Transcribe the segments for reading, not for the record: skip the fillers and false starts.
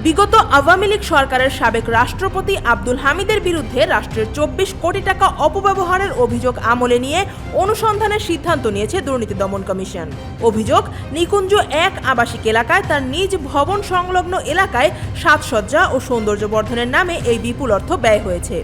বিগত আওয়ামী লীগ সরকারের সাবেক রাষ্ট্রপতি আব্দুল হামিদের বিরুদ্ধে রাষ্ট্রের ২৪ কোটি টাকা অপব্যবহারের অভিযোগ আমলে নিয়ে অনুসন্ধানের সিদ্ধান্ত নিয়েছে দুর্নীতি দমন কমিশন। অভিযোগ, নিকুঞ্জ ১ আবাসিক এলাকায় তার নিজ ভবন সংলগ্ন এলাকায় সাজসজ্জা ও সৌন্দর্য বর্ধনের নামে এই বিপুল অর্থ ব্যয় হয়েছে।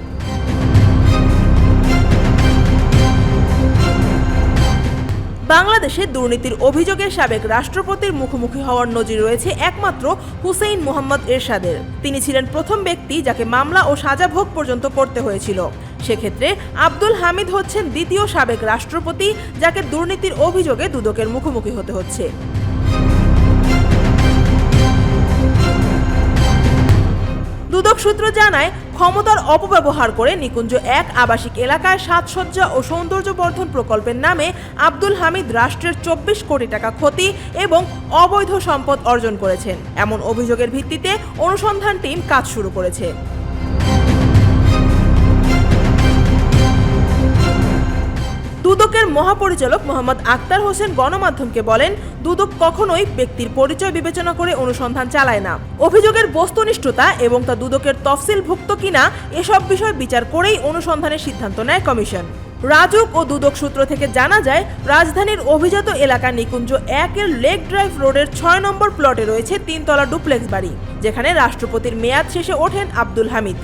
বাংলাদেশে দুর্নীতির অভিযোগে সাবেক রাষ্ট্রপতির মুখোমুখি হওয়ার নজির রয়েছে একমাত্র হুসেইন মোহাম্মদ এরশাদের। তিনি ছিলেন প্রথম ব্যক্তি যাকে মামলা ও সাজা ভোগ পর্যন্ত করতে হয়েছিল। সেক্ষেত্রে আব্দুল হামিদ হচ্ছেন দ্বিতীয় সাবেক রাষ্ট্রপতি যাকে দুর্নীতির অভিযোগে দুদকের মুখোমুখি হতে হচ্ছে। দুদক সূত্র জানায়, ক্ষমতার অপব্যবহার করে নিকুঞ্জ ১ আবাসিক এলাকায় সাজসজ্জা ও সৌন্দর্য বর্ধন প্রকল্পের নামে আব্দুল হামিদ রাষ্ট্রের ২৪ কোটি টাকা ক্ষতি এবং অবৈধ সম্পদ অর্জন করেছেন। এমন অভিযোগের ভিত্তিতে অনুসন্ধান টিম কাজ শুরু করেছে। দুদকের মহাপরিচালক মোহাম্মদ আক্তার হোসেন গণমাধ্যমকে বলেন, দুদক কখনোই ব্যক্তির পরিচয় বিবেচনা করে অনুসন্ধান চালায় না। অভিযোগের বস্তুনিষ্ঠতা এবং তা দুদকের তফসিলভুক্ত কিনা এসব বিষয় বিচার করেই অনুসন্ধানের সিদ্ধান্ত নেয় কমিশন। রাজুক ও দুদক সূত্র থেকে জানা যায়, রাজধানীর অভিজাত এলাকা নিকুঞ্জ ১-এর লেক ড্রাইভ রোডের ৬ নম্বর প্লটে রয়েছে ৩ তলা ডুপ্লেক্স বাড়ি, যেখানে রাষ্ট্রপতির মেয়াদ শেষে ওঠেন আব্দুল হামিদ।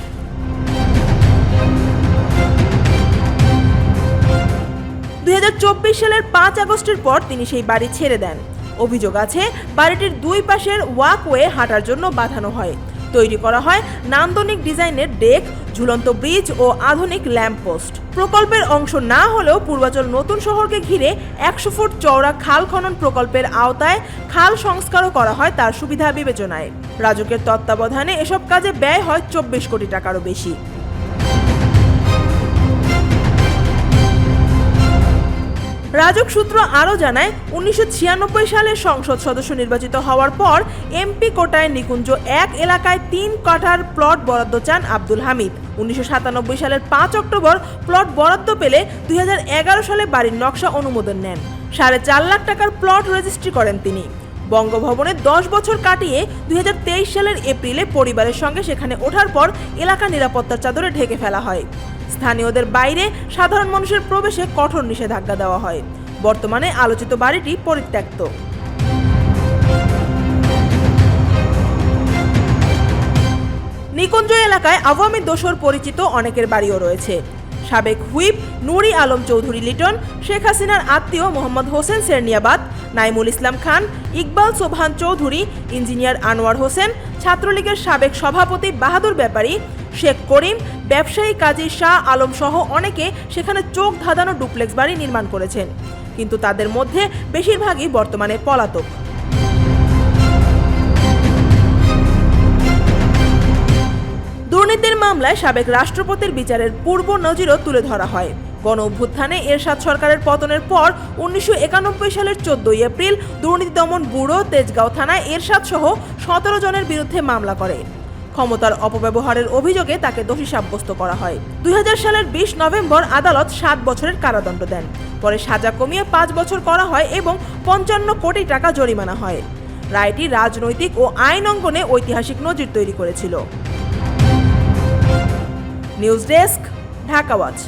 ২০২৪ সালের ৫ আগস্টের পর তিনি সেই বাড়ি ছেড়ে দেন। অভিযোগ আছে, বাড়িটির দুই পাশের ওয়াকওয়ে হাঁটার জন্য বাঁধানো হয়। তৈরি করা হয় নান্দনিক ডিজাইনের ডেক, ঝুলন্ত ব্রিজ ও আধুনিক ল্যাম্পপোস্ট। প্রকল্পের অংশ না হলেও পূর্বাচল নতুন শহরকে ঘিরে ১০০ ফুট চওড়া খাল খনন প্রকল্পের আওতায় খাল সংস্কারও করা হয় তার সুবিধা বিবেচনায়। রাজুকের তত্ত্বাবধানে এসব কাজে ব্যয় হয় ২৪ কোটি টাকারও বেশি। রাজুক সূত্র আরও জানায়, ১৯৯৬ সালে সংসদ সদস্য নির্বাচিত হওয়ার পর এমপি কোটায় নিকুঞ্জ ১ এলাকায় ৩ কাঠার প্লট বরাদ্দ চান আব্দুল হামিদ। ১৯৯৭ সালের ৫ অক্টোবর প্লট বরাদ্দ পেলে ২০১১ সালে বাড়ির নকশা অনুমোদন নেন। ৪.৫ লাখ টাকার প্লট রেজিস্ট্রি করেন তিনি। বঙ্গভবনে ১০ বছর কাটিয়ে ২০২৩ সালের এপ্রিলে পরিবারের সঙ্গে সেখানে ওঠার পর এলাকা নিরাপত্তার চাদরে ঢেকে ফেলা হয়। স্থানীয়দের বাইরে সাধারণ মানুষের প্রবেশে কঠোর নিষেধাজ্ঞা দেওয়া হয়। বর্তমানে আলোচিত বাড়িটি পরিত্যক্ত। নিকুঞ্জ এলাকায় আওয়ামী দোসর পরিচিত অনেকের বাড়িও রয়েছে। সাবেক হুইপ নুরি আলম চৌধুরী লিটন, শেখ হাসিনার আত্মীয় মোহাম্মদ হোসেন সেরনিয়াবাদ, নাইমুল ইসলাম খান, ইকবাল সোবহান চৌধুরী, ইঞ্জিনিয়ার আনোয়ার হোসেন, ছাত্রলীগের সাবেক সভাপতি বাহাদুর ব্যাপারী, শেখ করিম, ব্যবসায়ী কাজী শাহ আলম সহ অনেকে সেখানে চোখ ধাঁধানো ডুপ্লেক্স বাড়ি নির্মাণ করেছেন, কিন্তু তাদের মধ্যে বেশিরভাগই বর্তমানে পলাতক। দুর্নীতির মামলায় সাবেক রাষ্ট্রপতির বিচারের পূর্ব নজিরও তুলে ধরা হয়। গণ অভ্যুত্থানে এরশাদ সরকারের পতনের পর ১৯৯১ সালের ১৪ এপ্রিল দুর্নীতি দমন ব্যুরো তেজগাঁও থানায় এরশাদ সহ ১৭ জনের বিরুদ্ধে মামলা করে। ক্ষমতার অপব্যবহারের অভিযোগে তাকে দোষী সাব্যস্ত করা হয়। ২০০০ সালের ২০ নভেম্বর আদালত ৭ বছরের কারাদণ্ড দেন। পরে সাজা কমিয়ে ৫ বছর করা হয় এবং ৫৫ কোটি টাকা জরিমানা হয়। রায়টি রাজনৈতিক ও আইন অঙ্গনে ঐতিহাসিক নজির তৈরি করেছিল। News desk, Dhaka watch.